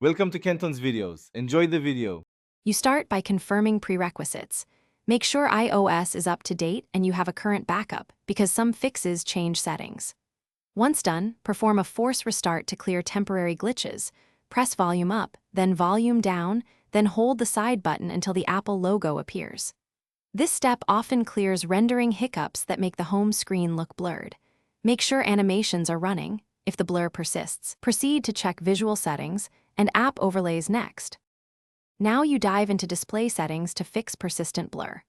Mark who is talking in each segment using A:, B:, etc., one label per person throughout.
A: Welcome to Kenton's videos. Enjoy the video.
B: You start by confirming prerequisites. Make sure iOS is up to date and you have a current backup, because some fixes change settings. Once done, perform a force restart to clear temporary glitches. Press volume up, then volume down, then hold the side button until the Apple logo appears. This step often clears rendering hiccups that make the home screen look blurred. Make sure animations are running. If the blur persists, proceed to check visual settings and app overlays next. Now you dive into display settings to fix persistent blur.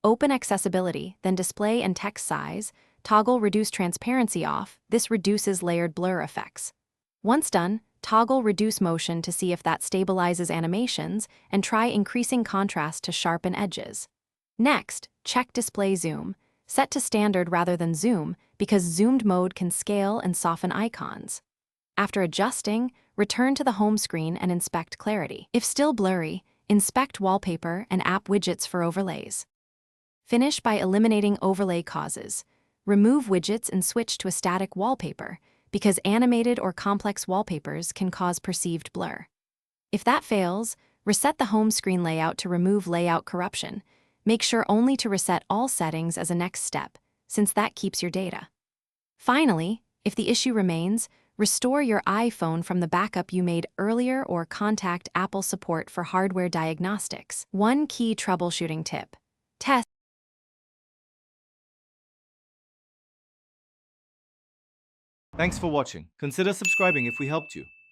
B: Open accessibility, then display and text size, toggle reduce transparency off. This reduces layered blur effects. Once done, toggle reduce motion to see if that stabilizes animations, and try increasing contrast to sharpen edges. Next, check display zoom. Set to standard rather than zoom, because zoomed mode can scale and soften icons. After adjusting, return to the home screen and inspect clarity. If still blurry, inspect wallpaper and app widgets for overlays. Finish by eliminating overlay causes. Remove widgets and switch to a static wallpaper, because animated or complex wallpapers can cause perceived blur. If that fails, reset the home screen layout to remove layout corruption. Make sure only to reset all settings as a next step, since that keeps your data. Finally, if the issue remains, restore your iPhone from the backup you made earlier or contact Apple support for hardware diagnostics. One key troubleshooting tip: test.
A: Thanks for watching. Consider subscribing if we helped you.